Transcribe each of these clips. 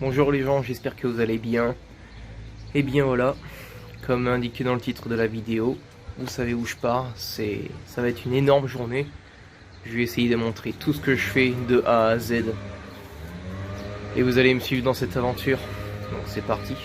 Bonjour les gens, j'espère que vous allez bien. Et bien voilà, comme indiqué dans le titre de la vidéo, vous savez où je pars, ça va être une énorme journée. Je vais essayer de montrer tout ce que je fais de A à Z. Et vous allez me suivre dans cette aventure. Donc c'est parti.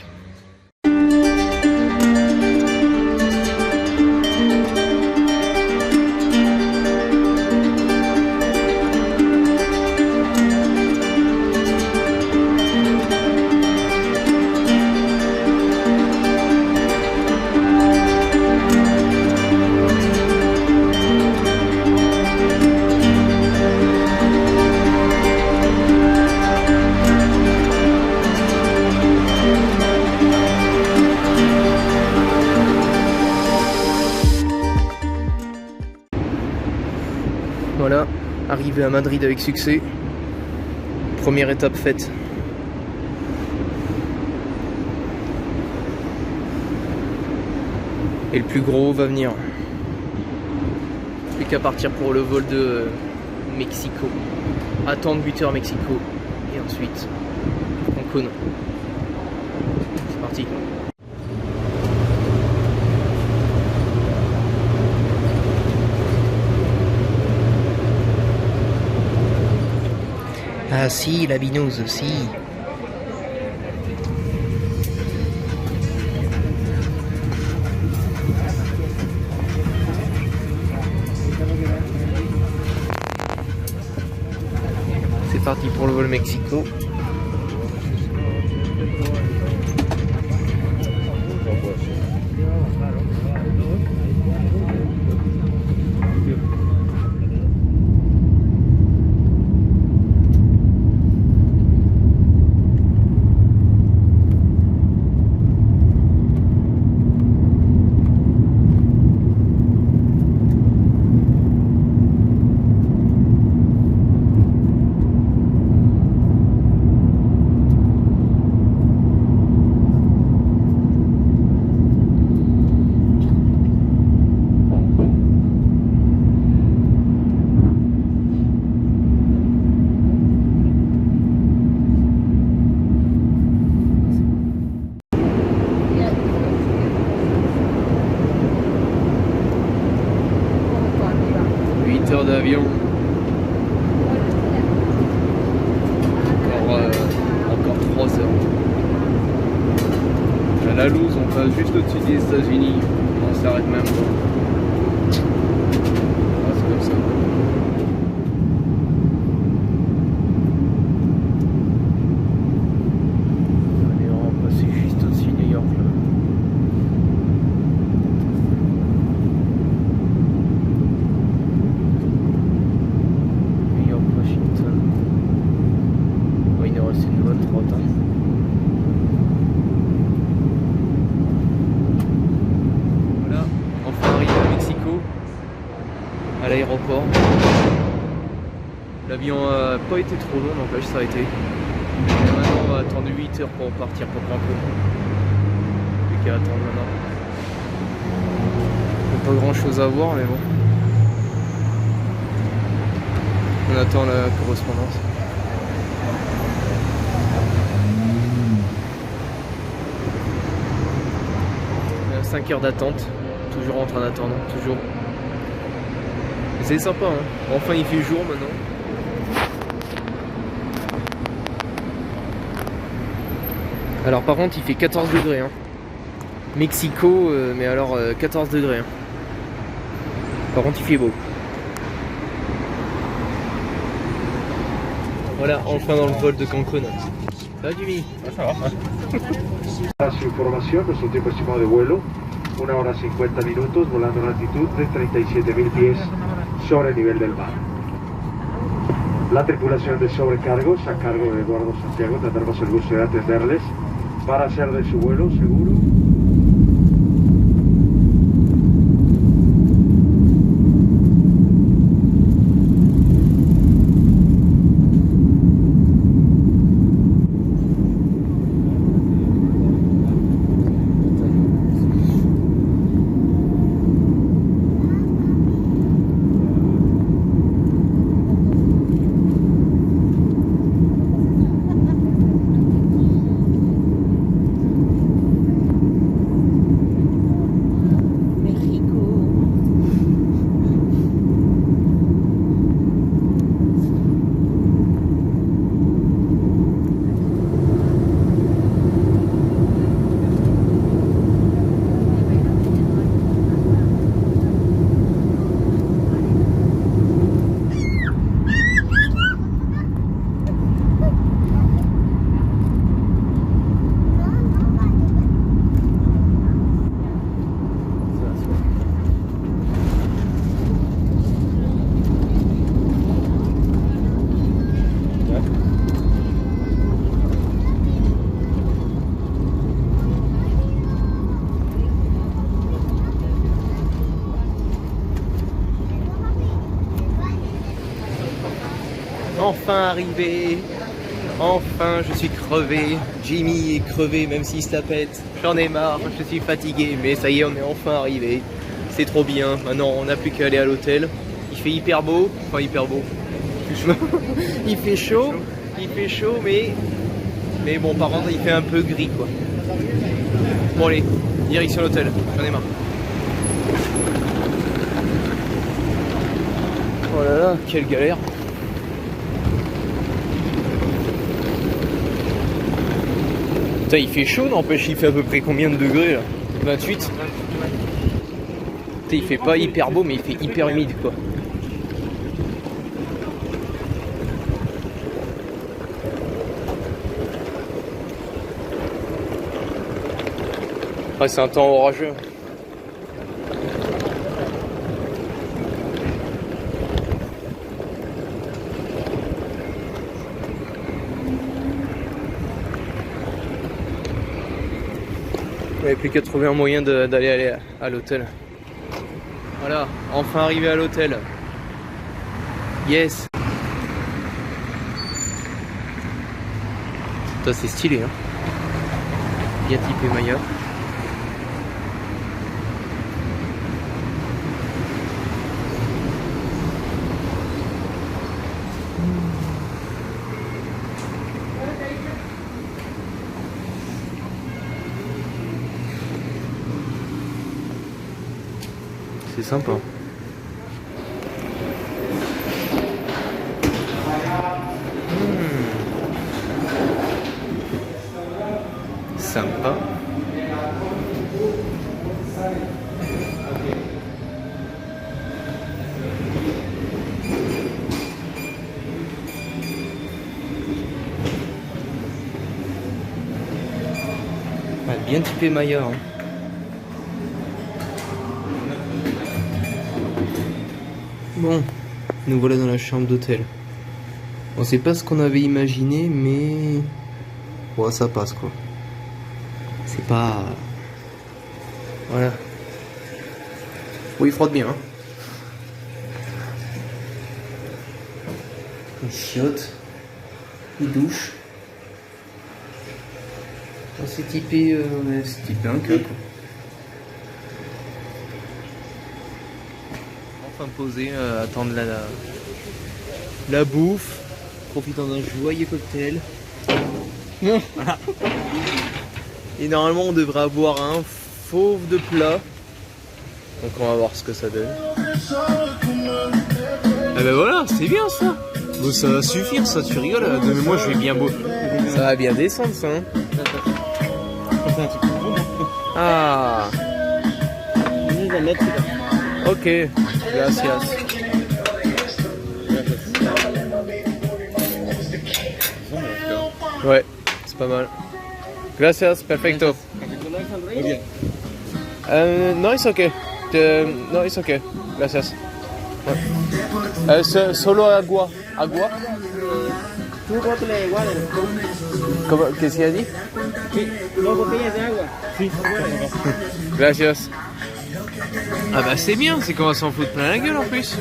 Voilà, arrivé à Madrid avec succès. Première étape faite. Et le plus gros va venir. Plus qu'à partir pour le vol de Mexico. Attendre 8 heures Mexico. Et ensuite, Cancun. C'est parti. Ah si, la binouse aussi. C'est parti pour le vol Mexico. D'avion. Encore 3 heures. À la loose, on passe juste au-dessus des États-Unis. On s'arrête même pas. Ah, c'est comme ça. Allez, on va passer juste au-dessus de New York là. À l'aéroport. L'avion a pas été trop long, donc là je s'arrêté. Maintenant on va attendre 8 heures pour partir pour Cancun. Plus qu'à attendre maintenant. Pas grand chose à voir mais bon. On attend la correspondance. 5 heures d'attente. Toujours en train d'attendre, toujours. C'est sympa, hein. Enfin il fait jour maintenant. Alors par contre il fait 14 degrés hein. Mexico, mais alors 14 degrés hein. Par contre il fait beau. Voilà, enfin dans le vol de Cancun. Ça va Jimmy? Ça va. Su información, nuestro tiempo estimado de vuelo, 1 hora 50 minutos, volando a una altitud de 37.000 pies sobre el nivel del mar. La tripulación de sobrecargos, a cargo de Eduardo Santiago, tendremos el gusto de atenderles para hacer de su vuelo seguro. enfin arrivé. Enfin, je suis crevé. Jimmy est crevé, même s'il se la pète. J'en ai marre, je suis fatigué, mais ça y est, on est enfin arrivé. C'est trop bien. Maintenant, on n'a plus qu'à aller à l'hôtel. Il fait hyper beau. Enfin, hyper beau. Il fait chaud. Il fait chaud, mais bon, par contre, il fait un peu gris, quoi. Bon, allez, direction l'hôtel. J'en ai marre. Oh là là, quelle galère. Putain, il fait chaud, n'empêche, il fait à peu près combien de degrés là? 28. Putain, il fait pas hyper beau, mais il fait hyper humide, quoi. Ah, c'est un temps orageux. Il n'y avait plus qu'à trouver un moyen d'aller à l'hôtel. Voilà, enfin arrivé à l'hôtel. Yes. Ça c'est stylé, hein. Bien typé Maya. C'est sympa. Sympa. Bien typé Maya, hein. Bon, nous voilà dans la chambre d'hôtel. On sait pas ce qu'on avait imaginé, mais ouais, ça passe quoi. C'est pas... Voilà. Oui, il frotte bien, hein. Il chiotte. Il douche. C'est typé un queue, quoi. Enfin posé, attendre la bouffe, profitant d'un joyeux cocktail. Voilà. Et normalement on devrait avoir un fauve de plat. Donc on va voir ce que ça donne. Ah ben voilà, c'est bien ça. Bon, ça va suffire, ça, tu rigoles. Mais moi je vais bien beau. Ça va bien descendre ça, hein. Ah. Ok, gracias. Ouais, c'est pas mal. Gracias, perfecto. No, it's okay. No, it's okay. Gracias. Ouais. Solo agua. ¿Agua? ¿Tú botellas de water? ¿Cómo? ¿Qué se ha dit? Sí, 2 botellas de agua. Sí, Gracias. Ah bah c'est bien, c'est qu'on va s'en foutre plein la gueule en plus.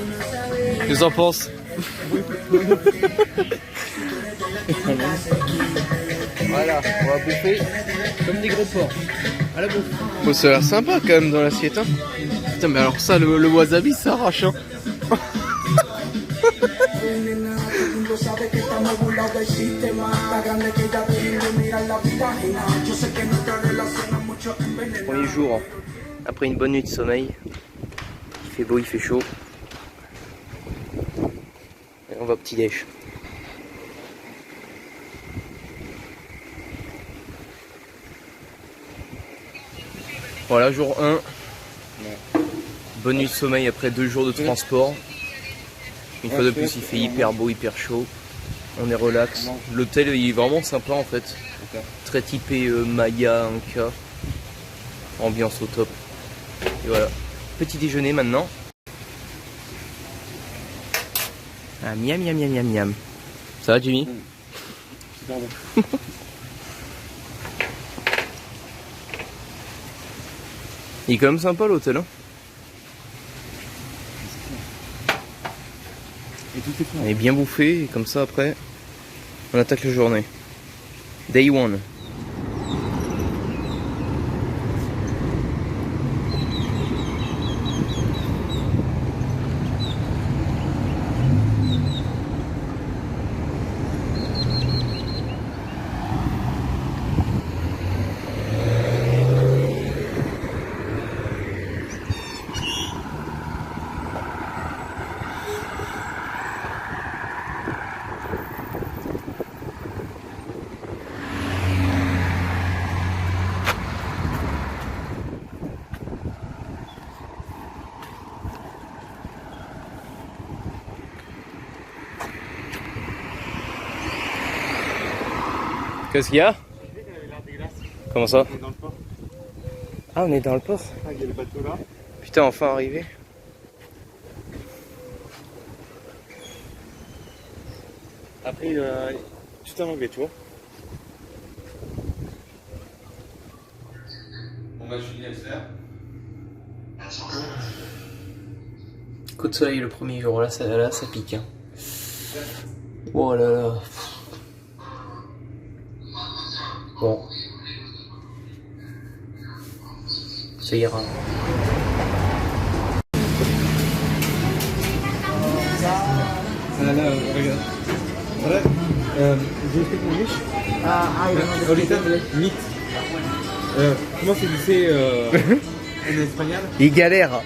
Qu'est-ce que t'en penses? Voilà, on va bouffer comme des gros porcs. À la bouffe. Bon, ça a l'air sympa quand même dans l'assiette, hein. Putain, mais alors ça, le wasabi, ça arrache, hein. Premier jour, après une bonne nuit de sommeil. Il fait beau, il fait chaud. Et on va au petit déj. Voilà, jour 1. Bonne nuit de sommeil après 2 jours de transport. Une fois de plus, il fait hyper beau, hyper chaud. On est relax. L'hôtel il est vraiment sympa en fait. Très typé Maya, Inca. Ambiance au top. Et voilà. Petit déjeuner maintenant. Ah, miam miam miam miam miam. Ça va Jimmy? Super bon. Il est quand même sympa l'hôtel, hein. Et tout On est bien bouffé et comme ça après on attaque la journée. Day one. Qu'est-ce qu'il y a? Comment ça? On est dans le port. Ah, on est dans le port. Ah, il y a le bateau là. Putain, enfin arrivé. Après, tout en anglais, tu vois. On va finir le faire. Coup de soleil le premier jour, là ça pique. Hein. Oh là là. Bon. Ça ira. Là, regarde. Alright, do you speak English? I don't know. Ahorita, meet. Comment se dice en espagnol? Il galère.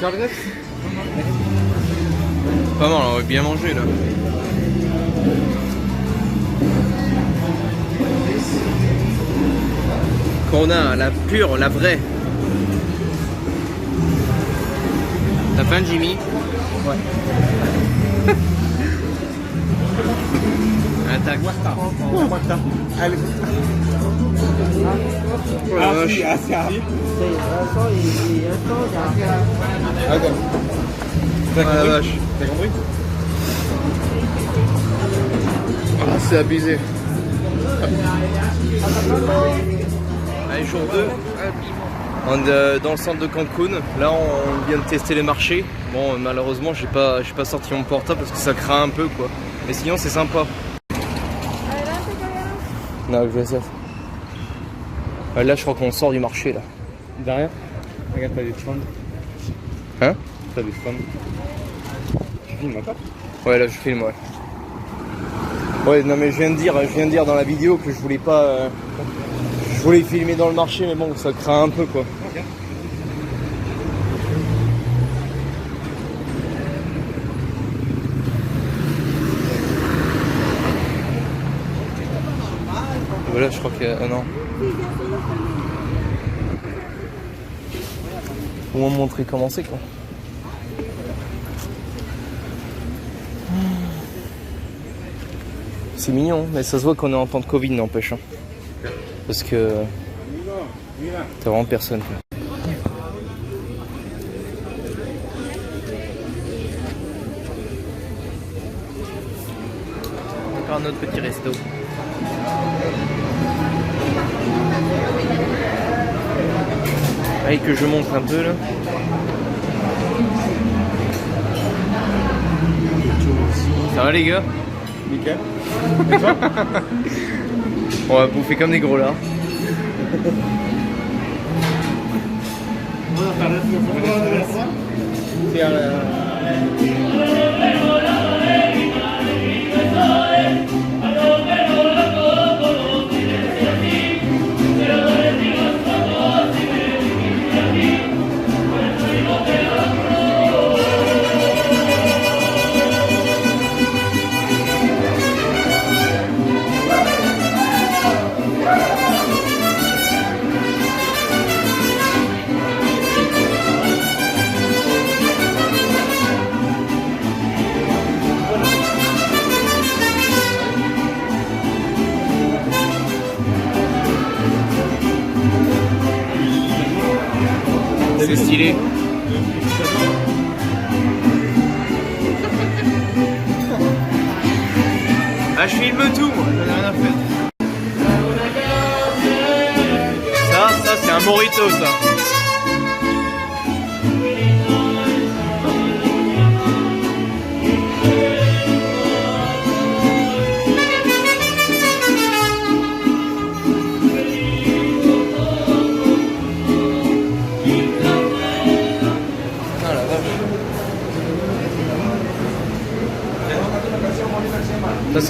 Carnes? Pas mal, on va bien manger là. Corona, la pure, la vraie. T'as faim, Jimmy? Ouais. Attaque. Guasta. Allez. Oh la vache. Ah, c'est Harry. Attends. Oh la vache. T'as compris? Ah, c'est abusé. Allez, jour 2. On est dans le centre de Cancun. Là, on vient de tester les marchés. Bon, malheureusement, j'ai pas sorti mon portable parce que ça craint un peu, quoi. Mais sinon, c'est sympa. Non, je vais ça. Là, je crois qu'on sort du marché, là. Derrière? Regarde, t'as des stands. Hein? T'as des stands. Tu filmes encore? Ouais, là, je filme, ouais. Ouais, non, mais je viens de dire dans la vidéo que je voulais pas... je voulais filmer dans le marché, mais bon, ça craint un peu, quoi. Ok. Voilà, je crois qu'il y a... Ah non. Au moins montrer comment c'est, quoi. C'est mignon, mais ça se voit qu'on est en temps de Covid, n'empêche. Hein. Parce que... t'as vraiment personne, quoi. Encore un autre petit resto. Allez, que je montre un peu là. Ça va les gars? Nickel. On va bouffer comme des gros là. C'est stylé. Ah, je filme tout, moi, j'en ai rien à faire. Ça c'est un morito, ça.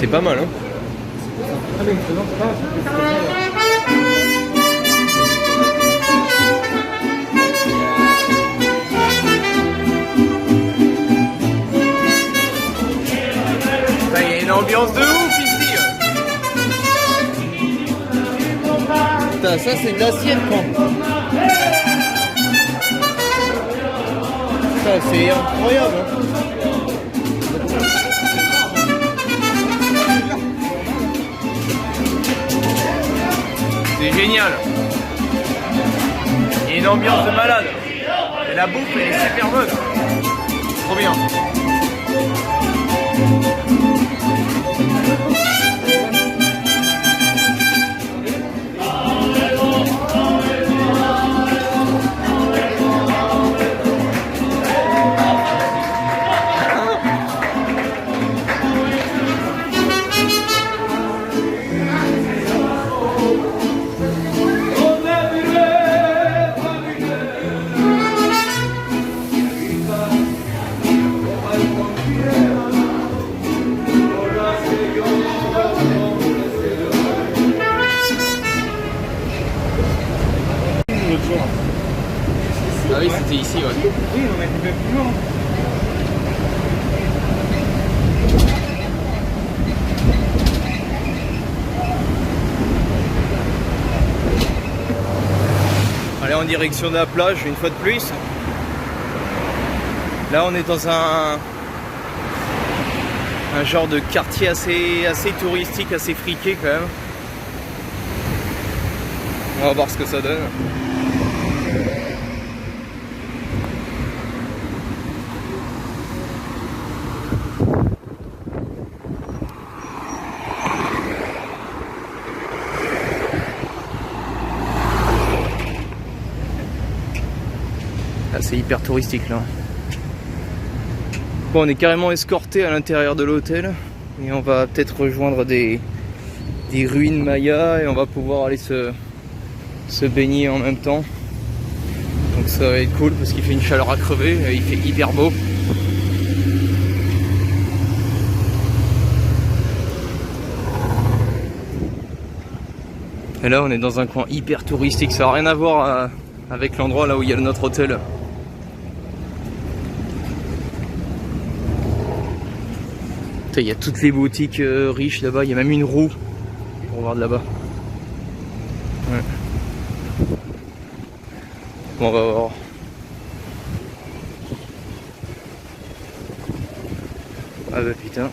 c'est pas mal, hein. Il y a une ambiance de ouf ici. Putain, ça c'est de l'assiette, quoi. Ça c'est incroyable, hein. C'est génial. Il y a une ambiance de malade. Et la bouffe elle est super bonne. Trop bien. Ah oui, c'était ici, ouais. Oui, on a été même plus loin. Allez, en direction de la plage, une fois de plus. Là, on est dans un genre de quartier assez touristique, assez friqué quand même. On va voir ce que ça donne. Ah, c'est hyper touristique là. Bon, on est carrément escorté à l'intérieur de l'hôtel et on va peut-être rejoindre des ruines mayas et on va pouvoir aller se baigner en même temps. Donc ça va être cool parce qu'il fait une chaleur à crever et il fait hyper beau. Et là on est dans un coin hyper touristique, ça n'a rien à voir avec l'endroit là où il y a notre hôtel. Il y a toutes les boutiques riches là-bas, il y a même une roue pour voir de là-bas. Ouais. Bon, on va voir. Ah bah putain.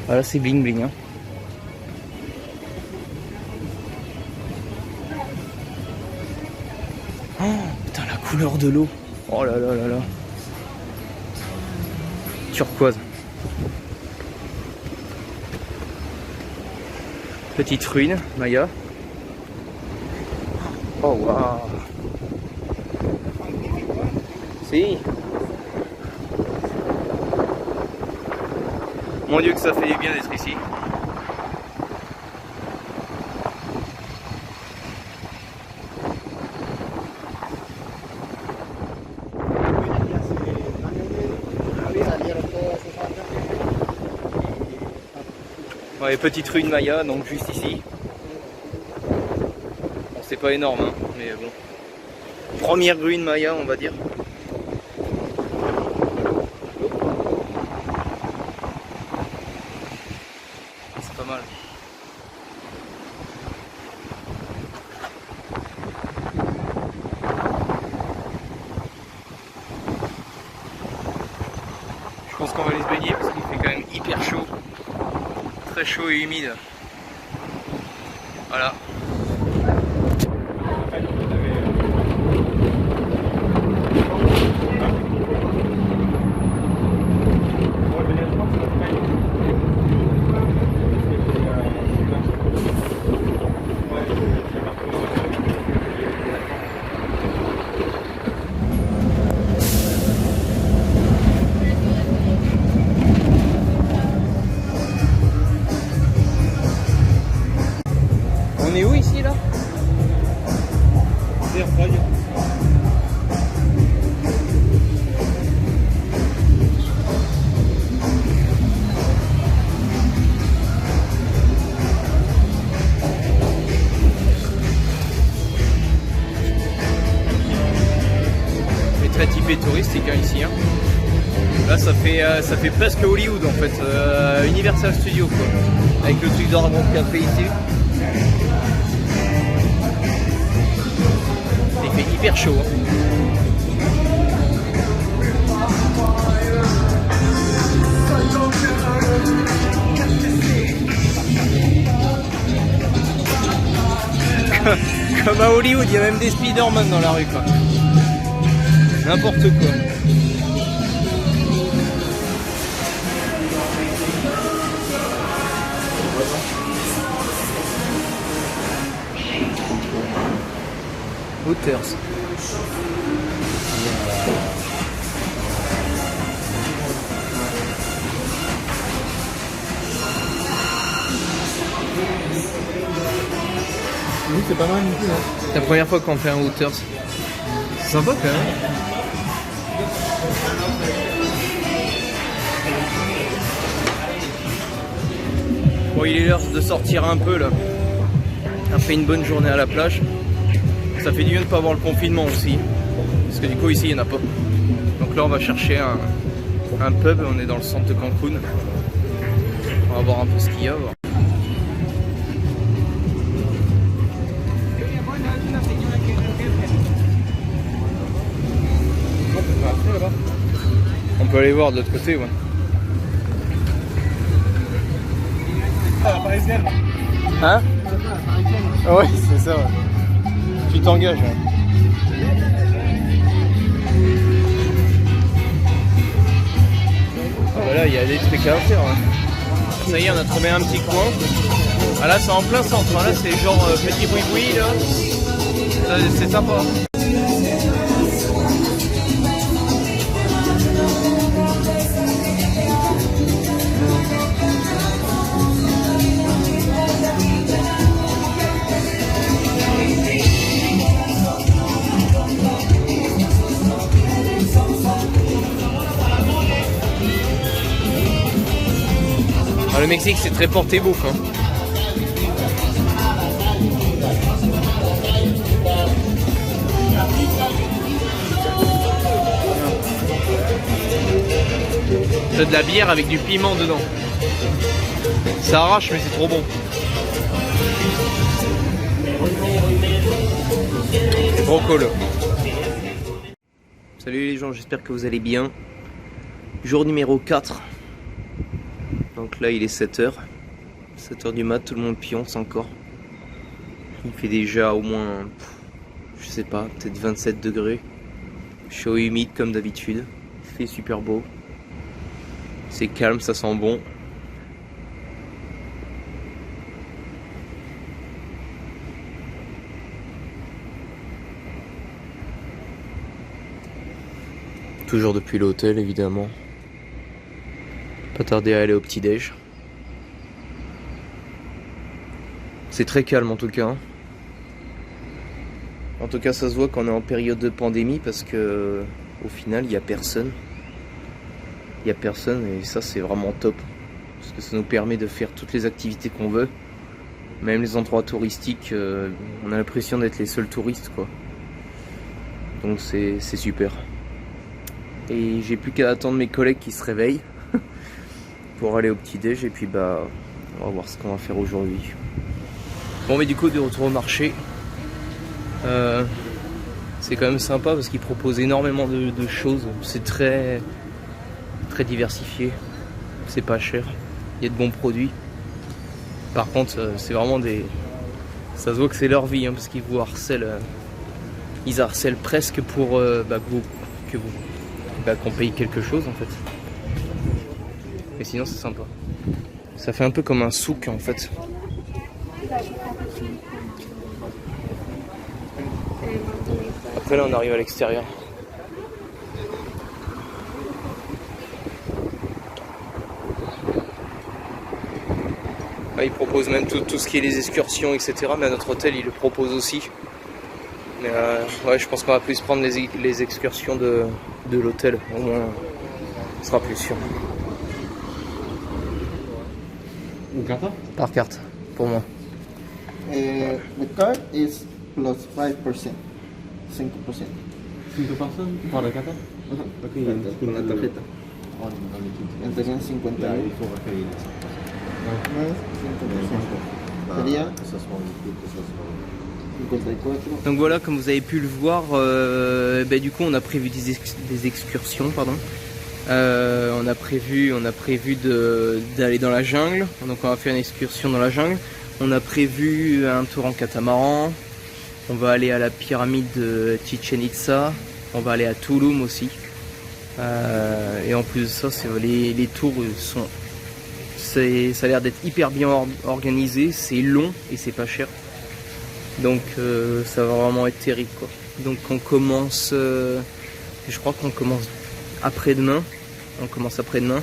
Ah là c'est bling bling, hein. Oh putain, la couleur de l'eau. Oh là là là là. Turquoise. Petite ruine, Maya. Oh waouh. Si. Mon Dieu que ça fait du bien d'être ici. Ouais, petite ruine Maya, donc juste ici. Bon, c'est pas énorme, hein, mais bon. Première ruine Maya, on va dire. C'est pas mal. Je pense qu'on va aller se baigner parce qu'il fait quand même hyper chaud. Très chaud et humide. Voilà. ici là? C'est très typé touristique hein, ici. Hein. Là ça fait presque Hollywood en fait, Universal Studios quoi, avec le truc d'Arbre Café ici. Il fait hyper chaud. Hein. Comme à Hollywood, il y a même des Spider-Man dans la rue quoi. N'importe quoi. Hooters. Oui, c'est pas mal non plus. Hein. C'est la première fois qu'on fait un Hooters. C'est sympa quand même. Bon, il est l'heure de sortir un peu là. Après une bonne journée à la plage. Ça fait du bien de ne pas avoir le confinement aussi. Parce que du coup ici il n'y en a pas. Donc là on va chercher un pub. On est dans le centre de Cancun. On va voir un peu ce qu'il y a. On peut aller voir de l'autre côté, ouais. Hein? Ouais, c'est ça, ouais. Tu t'engages, ouais. Ah bah là, il y a des trucs à faire, ouais. Ça y est, on a trouvé un petit coin. Ah là, c'est en plein centre, hein. Là, c'est genre petit boui-boui, là. C'est sympa. Le Mexique c'est très porté bouffe. Hein. C'est de la bière avec du piment dedans. Ça arrache mais c'est trop bon. C'est trop cool. Salut les gens, j'espère que vous allez bien. Jour numéro 4. Donc là il est 7h. 7h du mat, tout le monde pionce encore. Il fait déjà au moins, je sais pas, peut-être 27 degrés. Chaud et humide comme d'habitude. Il fait super beau. C'est calme, ça sent bon. Toujours depuis l'hôtel évidemment. Pas tarder à aller au petit-déj. C'est très calme en tout cas. Hein. En tout cas ça se voit qu'on est en période de pandémie parce que au final il n'y a personne. Il n'y a personne et ça c'est vraiment top. Parce que ça nous permet de faire toutes les activités qu'on veut. Même les endroits touristiques, on a l'impression d'être les seuls touristes quoi. Donc c'est super. Et j'ai plus qu'à attendre mes collègues qui se réveillent pour aller au petit-déj et puis bah on va voir ce qu'on va faire aujourd'hui. Bon mais du coup de retour au marché, c'est quand même sympa parce qu'ils proposent énormément de choses. C'est très diversifié, c'est pas cher, il y a de bons produits. Par contre c'est vraiment des... ça se voit que c'est leur vie hein, parce qu'ils vous harcèlent, ils harcèlent presque pour qu'on paye quelque chose en fait. Et sinon c'est sympa. Ça fait un peu comme un souk en fait. Après là on arrive à l'extérieur. Là, ils proposent même tout ce qui est les excursions, etc. Mais à notre hôtel, ils le proposent aussi. Mais ouais, je pense qu'on va plus prendre les excursions de l'hôtel. Au moins, ce sera plus sûr. Une carte? Par carte, pour moi. The card is plus 5%. 5%. 5 personnes pour la carte? Ok, il y a une Con la tarjeta. Entrarían 50 Là, euros. il faut refaire. Más 5%. Sería 54. Donc voilà, comme vous avez pu le voir, du coup on a prévu des excursions, pardon. On a prévu d'aller dans la jungle, donc on va faire une excursion dans la jungle. On a prévu un tour en catamaran. On va aller à la pyramide de Chichen Itza. On va aller à Tulum aussi. Et en plus de ça, les tours sont, ça a l'air d'être hyper bien organisé. C'est long et c'est pas cher. Donc ça va vraiment être terrible quoi. Donc on commence, je crois qu'on commence après-demain. On commence après-demain.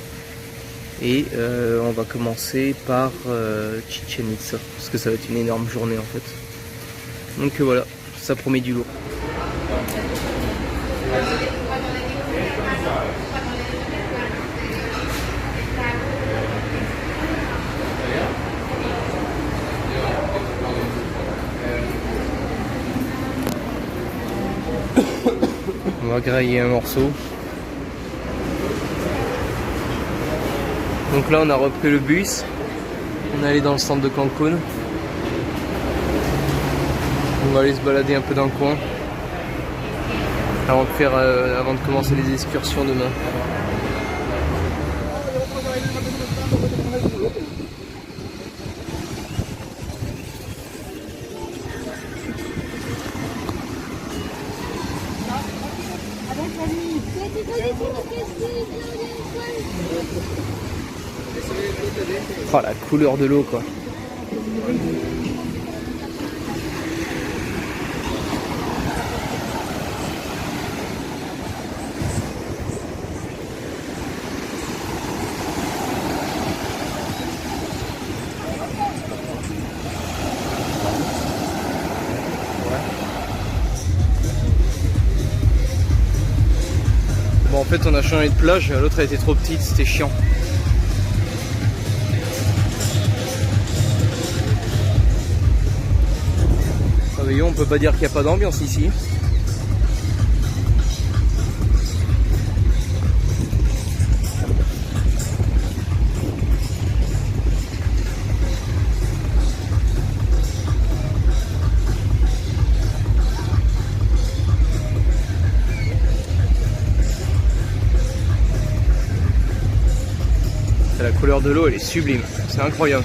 Et on va commencer par Chichen Itza. Parce que ça va être une énorme journée en fait. Donc voilà, ça promet du lourd. On va grailler un morceau. Donc là on a repris le bus. On est allé dans le centre de Cancun. On va aller se balader un peu dans le coin avant de commencer les excursions demain. Oh la couleur de l'eau quoi. Bon en fait on a changé de plage, l'autre elle était trop petite, c'était chiant. On peut pas dire qu'il n'y a pas d'ambiance ici. La couleur de l'eau elle est sublime, c'est incroyable.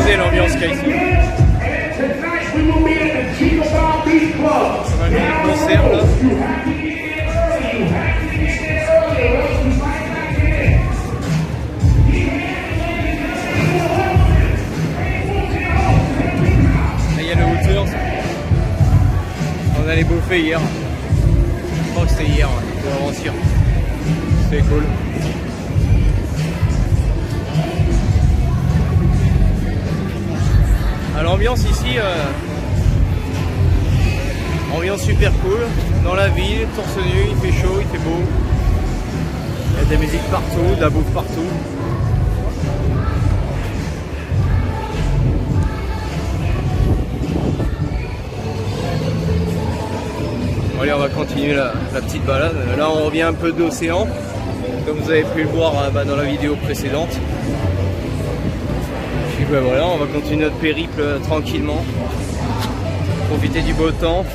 abuser l'ambiance qu'il y a ici. On a mis un concert là. Là il y a le Hooters. On allait bouffer hier. Je crois que c'était hier, de avant-hier. C'est cool. L'ambiance ici, ambiance super cool, dans la ville, torse nu, il fait chaud, il fait beau. Il y a des musiques partout, de la bouffe partout. Bon, allez, on va continuer la petite balade. Là on revient un peu d'océan, comme vous avez pu le voir dans la vidéo précédente. Et ben voilà, on va continuer notre périple tranquillement, profiter du beau temps,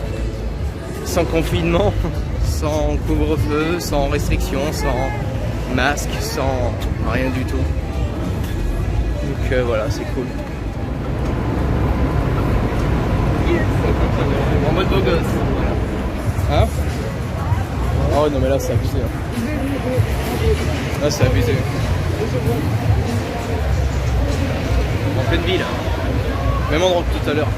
sans confinement, sans couvre-feu, sans restriction, sans masque, sans rien du tout. Donc voilà, c'est cool. En mode beau gosse. Hein? Oh non mais là c'est abusé. Là c'est abusé. En pleine ville, même endroit que tout à l'heure.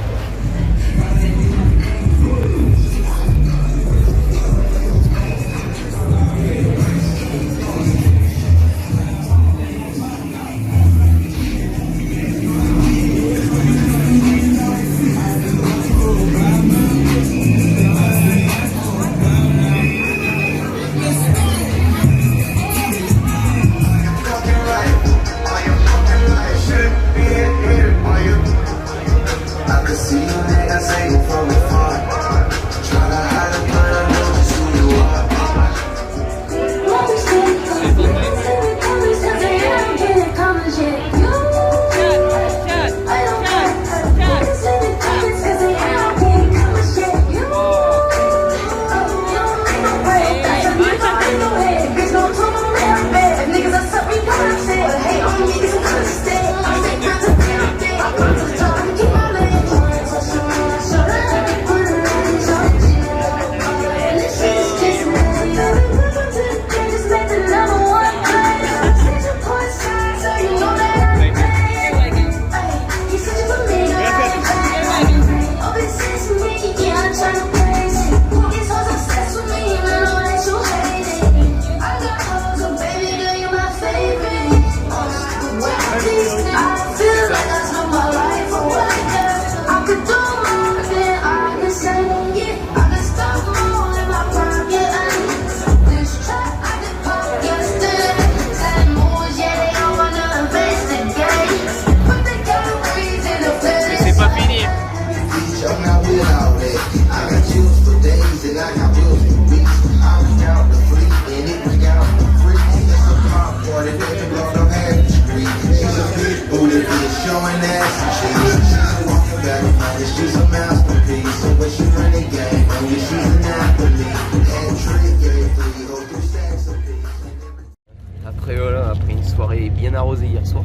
Après une soirée bien arrosée hier soir.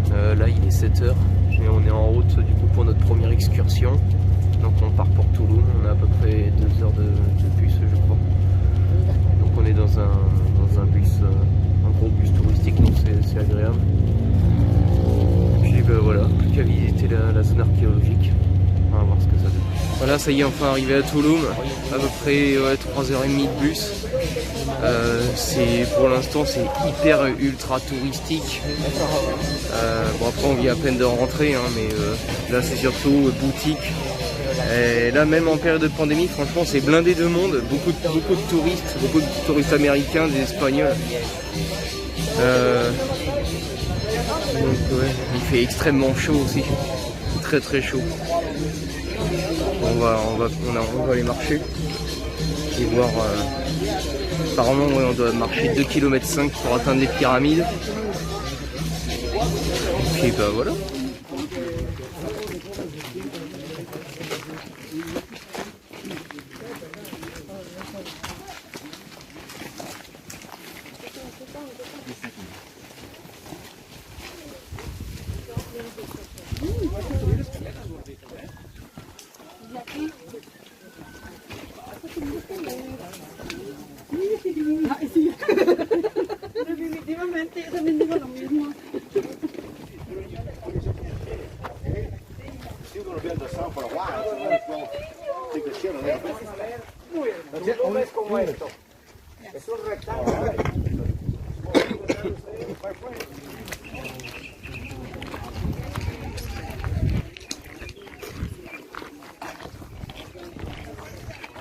Là il est 7h et on est en route du coup pour notre première excursion. Donc on part pour Touloum, on a à peu près 2 heures de bus je crois. Donc on est dans un bus, un gros bus touristique, donc c'est agréable. Puis ben voilà, plus qu'à visiter la zone archéologique. On va voir ce que ça donne. Voilà, ça y est, enfin arrivé à Touloum, à peu près 3h30 de bus. Pour l'instant c'est hyper ultra touristique. Bon après on vient à peine de rentrer, hein, mais là c'est surtout boutique. Et là même en période de pandémie, franchement c'est blindé de monde, beaucoup de touristes américains, des Espagnols. Donc ouais, il fait extrêmement chaud aussi, très très chaud. On va aller marcher et voir. Apparemment ouais, on doit marcher 2,5 km pour atteindre les pyramides. Et puis bah voilà.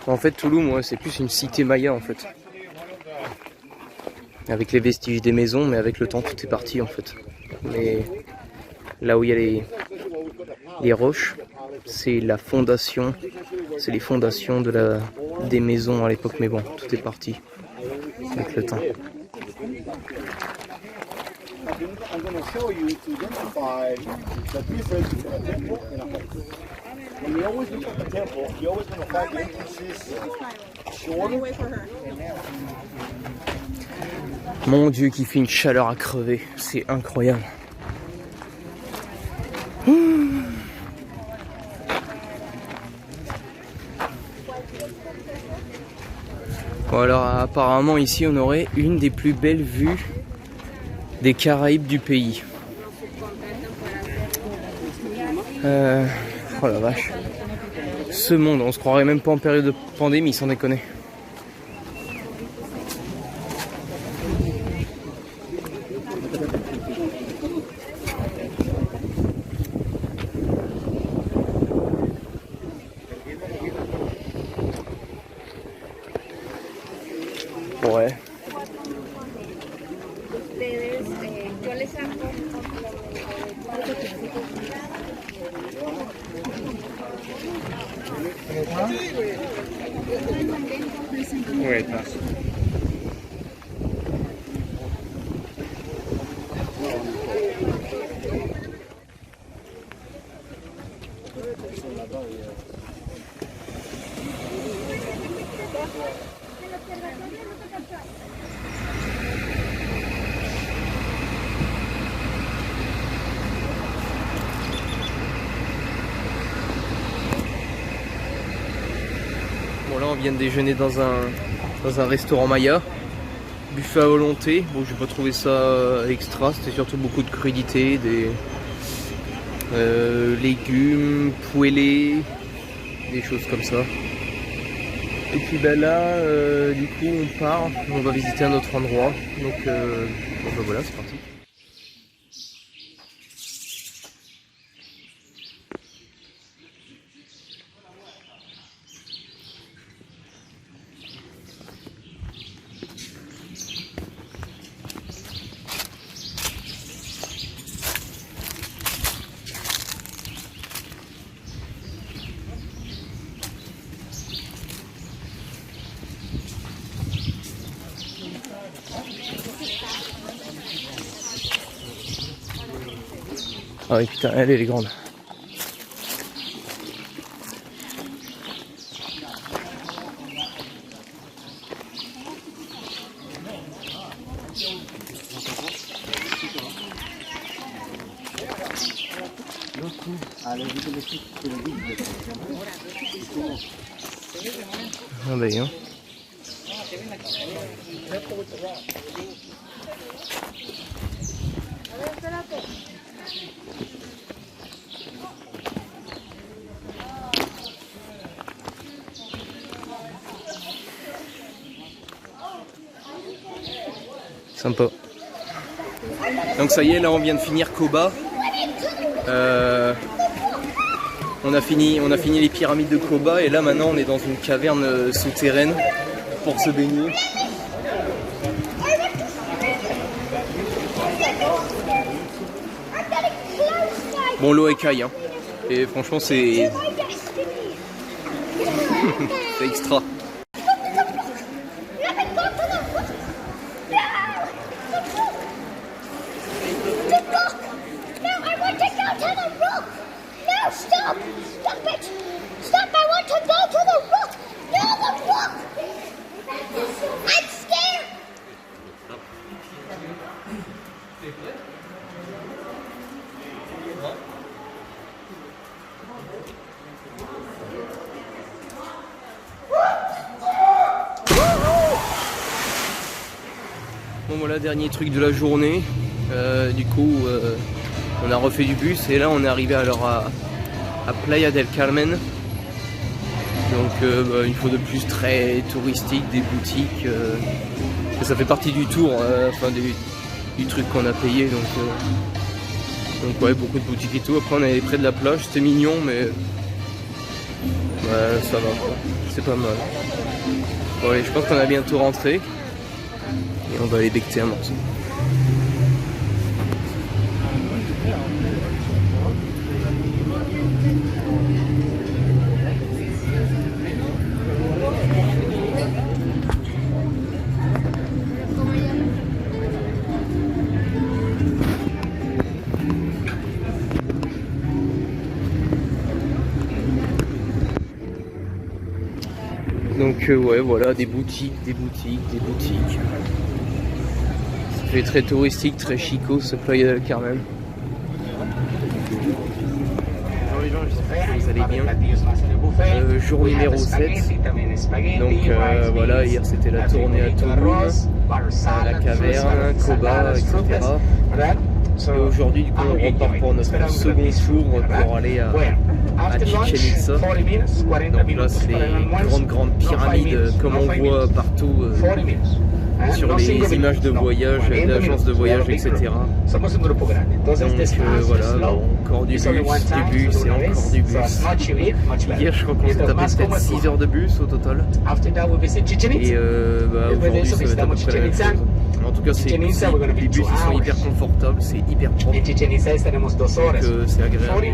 En fait, Tulum, moi, c'est plus une cité maya en fait. Avec les vestiges des maisons, mais avec le temps, tout est parti en fait. Mais là où il y a les roches, c'est la fondation, c'est les fondations des maisons à l'époque, mais bon, tout est parti avec le temps. I'm going to show you to identify the difference between a temple and a place. When you always look at the temple, you're always going to find the entrances shorter. Mon Dieu, qui fait une chaleur à crever, c'est incroyable. Bon alors apparemment ici on aurait une des plus belles vues des Caraïbes du pays. Oh la vache. Ce monde, on se croirait même pas en période de pandémie sans déconner. Ouais. Ouais, passe. Bon là on vient de déjeuner dans un restaurant maya, buffet à volonté. Bon j'ai pas trouvé ça extra, c'était surtout beaucoup de crudités, des légumes, poêlés, des choses comme ça. Et puis ben là du coup on part, on va visiter un autre endroit, donc bon, ben voilà c'est parti. Ah oui putain, elle est grande. Ah bah hein. Sympa. Donc ça y est, là on vient de finir Koba. On a fini les pyramides de Koba et là maintenant on est dans une caverne souterraine pour se baigner. Bon, l'eau est caille hein. Et franchement c'est c'est extra. Stop! Stop it! Stop! I want to go to the rock! No, the rock! I'm scared! Bon voilà, dernier truc de la journée. Du coup on a refait du bus et là on est arrivé alors à Playa del Carmen. Donc une fois de plus très touristique, des boutiques. Ça fait partie du tour, enfin du truc qu'on a payé. Donc ouais, beaucoup de boutiques et tout. Après on est près de la plage, c'était mignon mais ouais, ça va quoi. C'est pas mal. Bon allez, je pense qu'on a bientôt rentré. Et on va aller becter un morceau. Donc ouais, voilà, des boutiques. Ça fait très touristique, très chico ce Playa del Carmen. Bonjour les gens, j'espère que vous allez bien. Jour numéro 7. Donc voilà, hier c'était la tournée à Tulum, la caverne, Coba, etc. Et aujourd'hui du coup on repart pour notre second tour pour aller à Chichen Itza. Donc là c'est les grandes pyramides comme on voit partout sur les images de voyage, d'agences de voyage, etc. Donc voilà, encore du bus et encore du bus. Hier je crois qu'on s'est tapé peut-être 6 heures de bus au total. Et aujourd'hui ça va être à peu près la même chose. En tout cas, les bus ils sont hyper confortables, c'est hyper propre. Donc c'est agréable.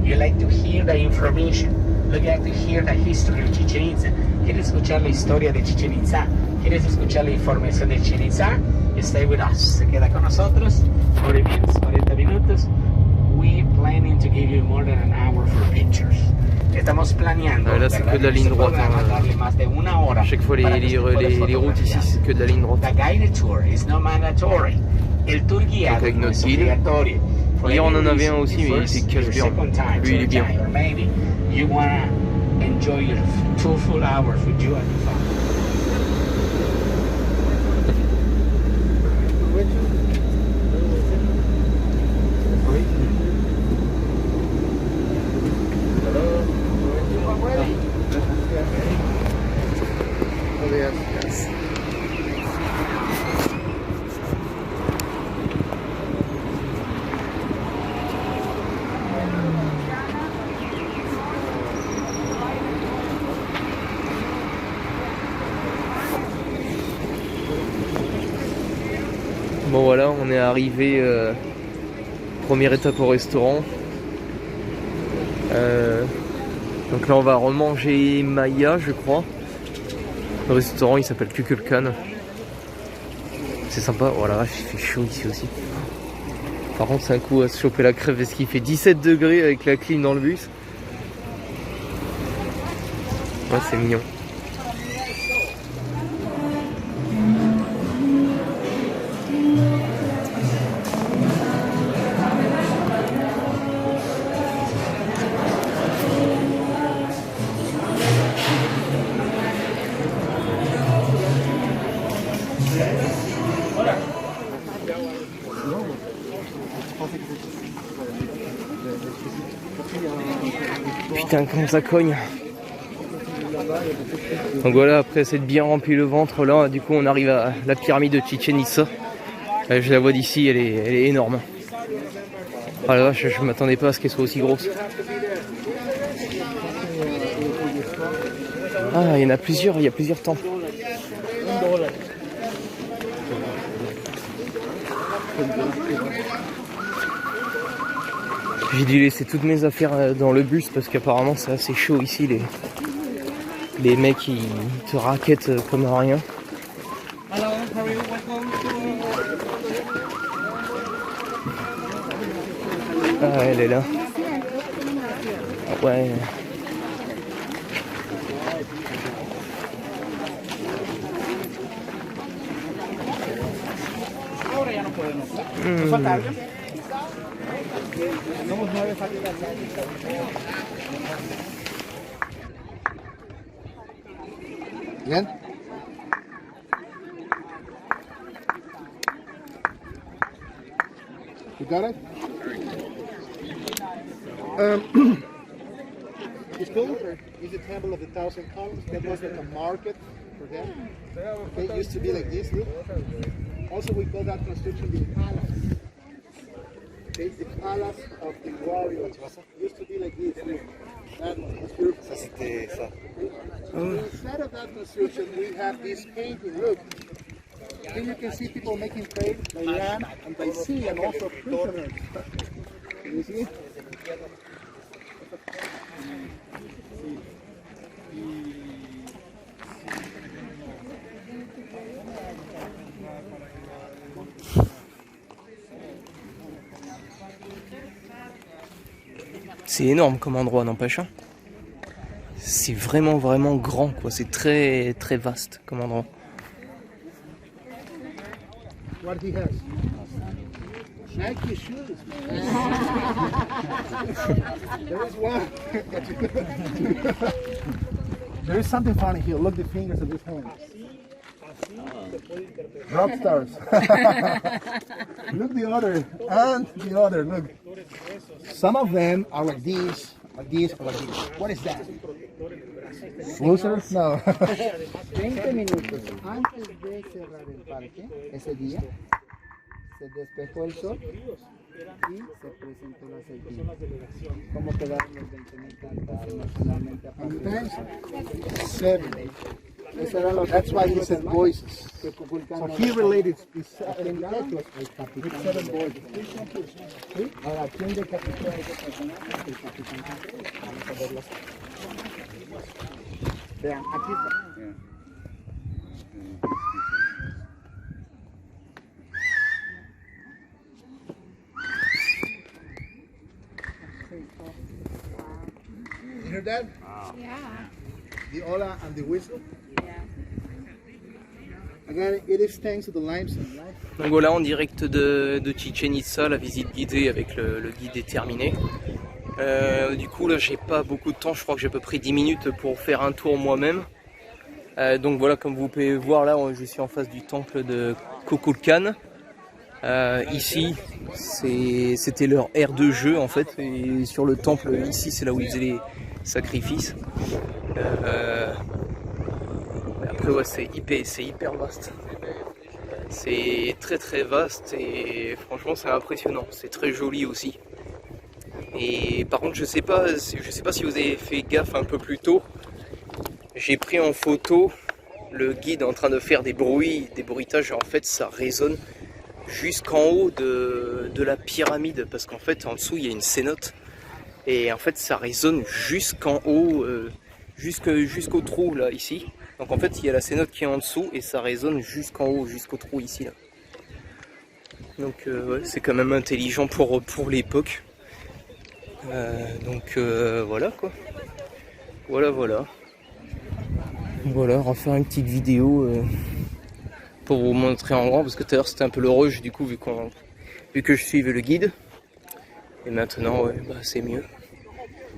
You like to hear the information, you like to hear the history of Chichen Itza. ¿Quieres escuchar la historia de Chichen Itza? ¿Quieres escuchar la información de Chichen Itza? Stay with us. Se queda con nosotros. 40 minutos. We planning to give you more than an hour for pictures. Estamos planeando. Là c'est que de la ligne droite. À chaque fois les routes ici c'est que de la ligne droite. The guided tour is not mandatory. El tour guiado avec no notre es guide. obligatorio. Hier on en avait un aussi mais il était cache-bien. Lui il est bien. Maybe you wanna enjoy your 2 full hours with you and your family. Bon voilà, on est arrivé, première étape au restaurant. Donc là on va remanger Maya je crois. Le restaurant il s'appelle Kukulkan. C'est sympa, voilà, il fait chaud ici aussi. Par contre c'est un coup à se choper la crève parce qu'il fait 17 degrés avec la clim dans le bus. Ouais c'est mignon. Putain comment ça cogne. Donc voilà, après c'est bien rempli le ventre là, du coup on arrive à la pyramide de Chichen Itza. Je la vois d'ici, elle est énorme. Ah la vache, je m'attendais pas à ce qu'elle soit aussi grosse. Ah il y en a plusieurs, il y a plusieurs temples. J'ai dû laisser toutes mes affaires dans le bus parce qu'apparemment c'est assez chaud ici, les mecs ils te raquettent comme rien. Ah elle est là. Ouais. Bien. You got it? This pillar is the Temple of the Thousand Columns. That was like a market for them. Okay, it used to be like this, look. Also, we call that construction the palace. Okay, the palace of the warriors. Used to be like this, look. That was beautiful. Inside of that construction, we have this painting, look. Here you can see people making trade by land and by sea, and also prisoners. Can you see? C'est énorme comme endroit, n'empêche. Hein. C'est vraiment grand, quoi. C'est très vaste comme endroit. What he has? Nike shoes. There is one. There is something funny here. Look the fingers of this hand. Rock stars. Look the other and the other. Look. Some of them are like these, or like this. What is that? Losers? No. 20 minutos antes de cerrar el parque, ese día, se despejó el sol y se presentó la serpiente. ¿Cómo quedaron los 20,000 cantados nacionalmente a partir? 7. That's why he said voices. So he related with 7 voices. Ahora, ¿quién decapitó a ese personaje? El capitán Cantero. Vamos a verlo. Vean, aquí está. You hear that? Yeah. The hola and the whistle? Again, it is thanks to the limestone, right? Donc voilà, en direct de Chichen Itza, la visite guidée avec le guide est terminée. Du coup là j'ai pas beaucoup de temps, je crois que j'ai à peu près 10 minutes pour faire un tour moi-même. Donc voilà, comme vous pouvez voir là, je suis en face du temple de Kukulkan. Ici c'était leur aire de jeu en fait, et sur le temple ici c'est là où ils faisaient les sacrifices. Après ouais, c'est hyper vaste. C'est très vaste et franchement c'est impressionnant, c'est très joli aussi. Et par contre je sais pas si vous avez fait gaffe un peu plus tôt, j'ai pris en photo le guide en train de faire des bruitages, et en fait ça résonne jusqu'en haut de la pyramide, parce qu'en fait en dessous il y a une cénote et en fait ça résonne jusqu'en haut, jusqu'au trou là ici. Donc en fait il y a la cénote qui est en dessous et ça résonne jusqu'en haut, jusqu'au trou ici là. Donc ouais, c'est quand même intelligent pour l'époque. Donc voilà quoi. Voilà, on va faire une petite vidéo pour vous montrer en grand, parce que tout à l'heure c'était un peu le rush du coup vu que je suivais le guide. Et maintenant ouais, bah, c'est mieux.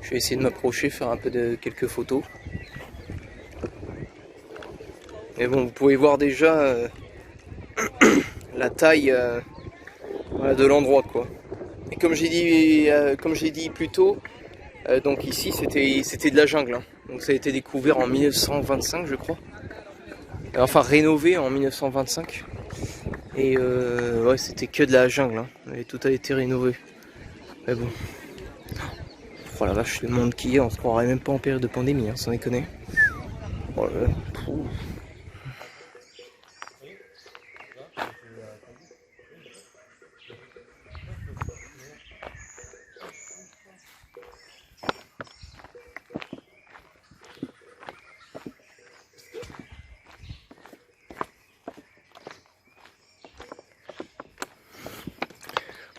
Je vais essayer de m'approcher, faire un peu quelques photos. Mais bon, vous pouvez voir déjà la taille voilà, de l'endroit quoi. Et comme j'ai dit plus tôt, donc ici c'était de la jungle. Hein. Donc ça a été découvert en 1925 je crois. Enfin rénové en 1925. Et ouais, c'était que de la jungle. Hein. Et tout a été rénové. Mais bon. Oh la vache, le monde qui est, on se croirait même pas en période de pandémie, hein, sans déconner. Oh là là.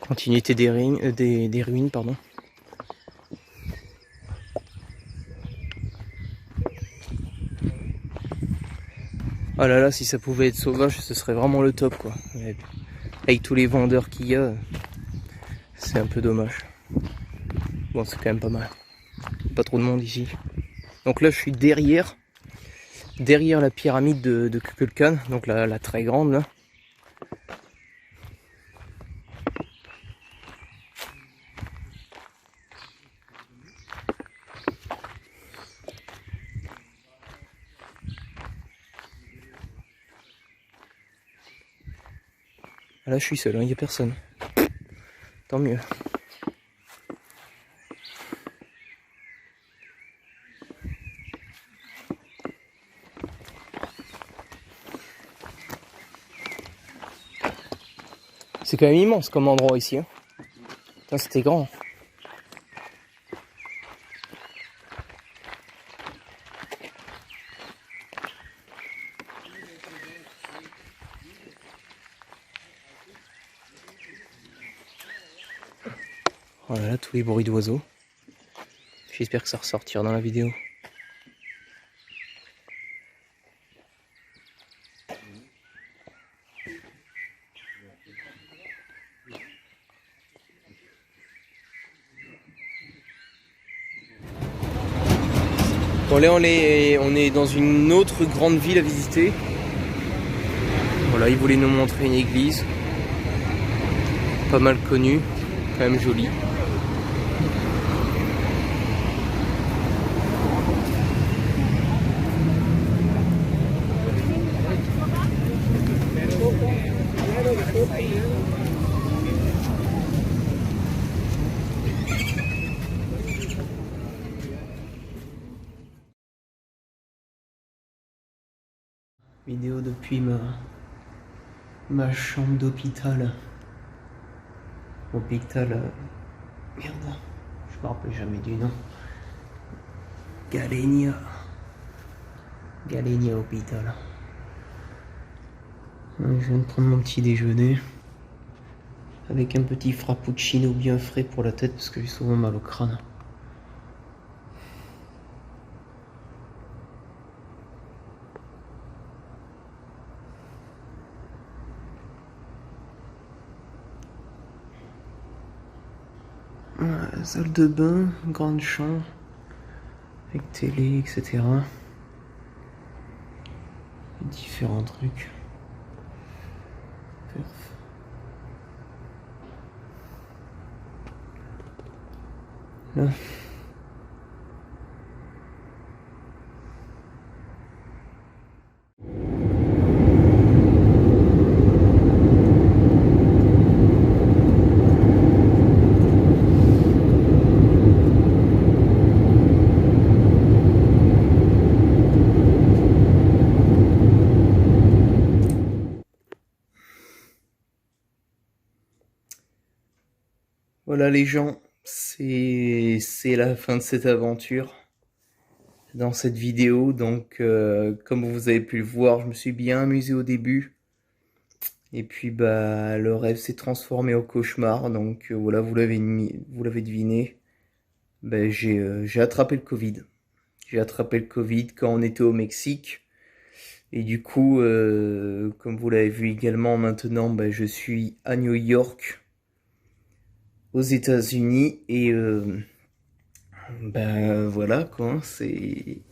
Continuité des ruines, pardon. Oh là là, si ça pouvait être sauvage, ce serait vraiment le top quoi. Avec tous les vendeurs qu'il y a, c'est un peu dommage. Bon, c'est quand même pas mal. Pas trop de monde ici. Donc là, je suis derrière la pyramide de Kukulkan, donc la très grande là. Là je suis seul, il n'y a personne. Tant mieux. C'est quand même immense comme endroit ici. Hein. Putain, c'était grand. Voilà tous les bruits d'oiseaux. J'espère que ça ressortira dans la vidéo. Bon là on est dans une autre grande ville à visiter. Voilà, ils voulaient nous montrer une église. Pas mal connue, quand même jolie. Vidéo depuis ma chambre d'hôpital. Merde, je me rappelle jamais du nom. Galenia Hôpital. Je viens de prendre mon petit déjeuner. Avec un petit frappuccino bien frais pour la tête parce que j'ai souvent mal au crâne. Voilà, salle de bain, grande chambre, avec télé, etc. Différents trucs. Là. Voilà les gens, c'est la fin de cette aventure dans cette vidéo. Donc comme vous avez pu le voir, je me suis bien amusé au début. Et puis bah le rêve s'est transformé en cauchemar. Donc voilà, vous l'avez deviné. Bah, j'ai attrapé le Covid. J'ai attrapé le Covid quand on était au Mexique. Et du coup, comme vous l'avez vu également maintenant, bah, je suis à New York, aux États-Unis, et ben voilà quoi, c'est,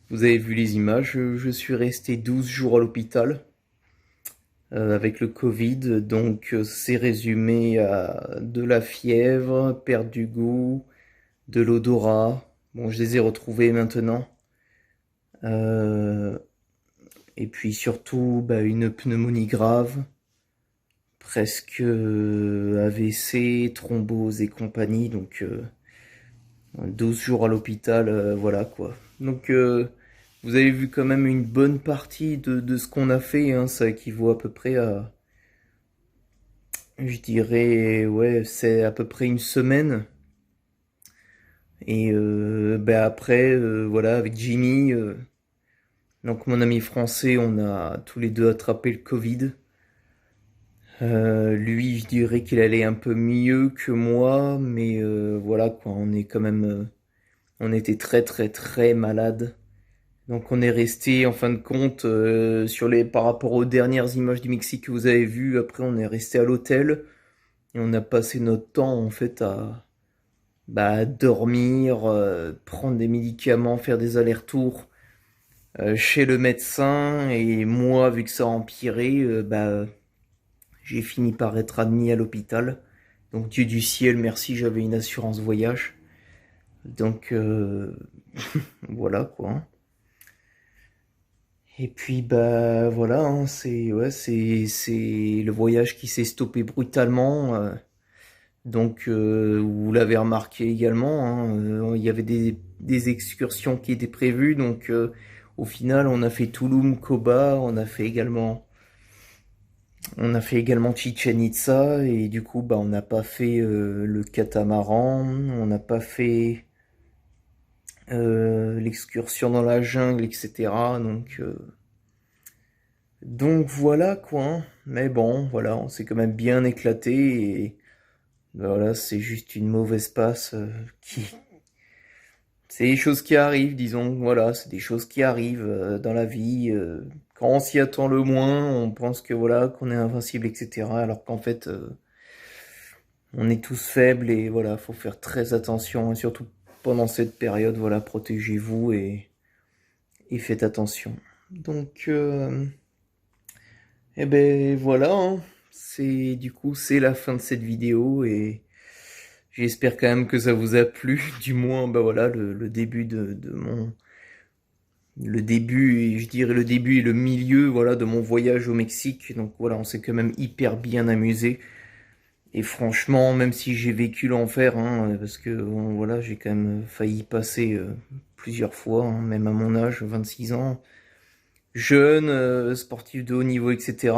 vous avez vu les images, je suis resté 12 jours à l'hôpital avec le Covid, donc c'est résumé à de la fièvre, perte du goût, de l'odorat. Bon, je les ai retrouvés maintenant, et puis surtout bah, une pneumonie grave, presque AVC, thrombose et compagnie, donc 12 jours à l'hôpital, voilà quoi. Donc vous avez vu quand même une bonne partie de ce qu'on a fait, hein, ça équivaut à peu près à, je dirais, ouais, c'est à peu près une semaine. Et ben après, voilà, avec Jimmy, donc mon ami français, on a tous les deux attrapé le Covid. Lui, je dirais qu'il allait un peu mieux que moi, mais voilà quoi, on est quand même, on était très malade. Donc on est resté en fin de compte par rapport aux dernières images du Mexique que vous avez vues. Après on est resté à l'hôtel et on a passé notre temps en fait à dormir, prendre des médicaments, faire des allers-retours chez le médecin. Et moi, vu que ça a empiré, j'ai fini par être admis à l'hôpital. Donc Dieu du ciel, merci, j'avais une assurance voyage. Donc voilà quoi. Et puis bah voilà, hein, c'est le voyage qui s'est stoppé brutalement. Donc vous l'avez remarqué également, hein, il y avait des excursions qui étaient prévues. Donc au final, on a fait Tulum, Koba, on a fait également Chichen Itza, et du coup bah on n'a pas fait le catamaran, on n'a pas fait l'excursion dans la jungle, etc. Donc voilà quoi, hein. Mais bon, voilà, on s'est quand même bien éclaté, et ben voilà, c'est juste une mauvaise passe c'est des choses qui arrivent, disons, voilà, c'est des choses qui arrivent dans la vie. Quand on s'y attend le moins, on pense que voilà, qu'on est invincible, etc. Alors qu'en fait, on est tous faibles, et voilà, faut faire très attention, et surtout pendant cette période, voilà, protégez-vous et faites attention. Donc, eh ben voilà, hein. Du coup, c'est la fin de cette vidéo, et j'espère quand même que ça vous a plu, du moins, bah voilà, le début de mon... Le début, et je dirais le début et le milieu, voilà, de mon voyage au Mexique. Donc voilà, on s'est quand même hyper bien amusé. Et franchement, même si j'ai vécu l'enfer, hein, parce que bon, voilà, j'ai quand même failli passer plusieurs fois, hein, même à mon âge, 26 ans, jeune, sportif de haut niveau, etc.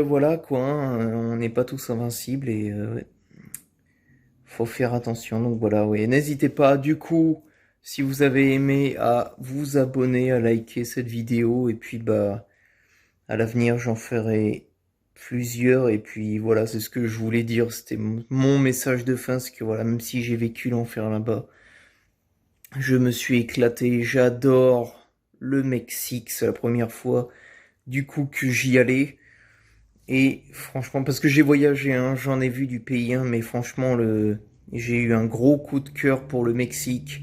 Voilà quoi, hein, on n'est pas tous invincibles, et ouais, faut faire attention. Donc voilà, oui, n'hésitez pas du coup, si vous avez aimé, à vous abonner, à liker cette vidéo, et puis bah à l'avenir j'en ferai plusieurs. Et puis voilà, c'est ce que je voulais dire, c'était mon message de fin, c'est que voilà, même si j'ai vécu l'enfer là-bas, je me suis éclaté, j'adore le Mexique, c'est la première fois du coup que j'y allais. Et franchement, parce que j'ai voyagé, hein, j'en ai vu du pays, hein, mais franchement, j'ai eu un gros coup de cœur pour le Mexique.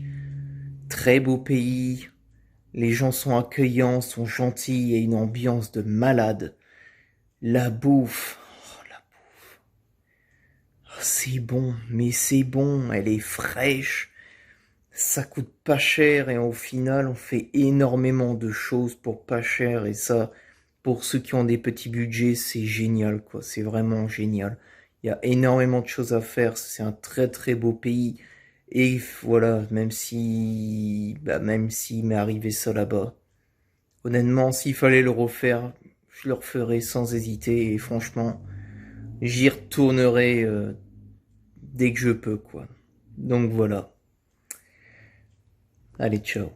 Très beau pays, les gens sont accueillants, sont gentils, il y a une ambiance de malade. La bouffe, c'est bon, mais c'est bon, elle est fraîche, ça coûte pas cher, et au final, on fait énormément de choses pour pas cher, et ça... Pour ceux qui ont des petits budgets, c'est génial, quoi. C'est vraiment génial. Il y a énormément de choses à faire. C'est un très très beau pays. Et voilà, même si m'est arrivé ça là-bas, honnêtement, s'il fallait le refaire, je le referais sans hésiter. Et franchement, j'y retournerai dès que je peux, quoi. Donc voilà. Allez, ciao.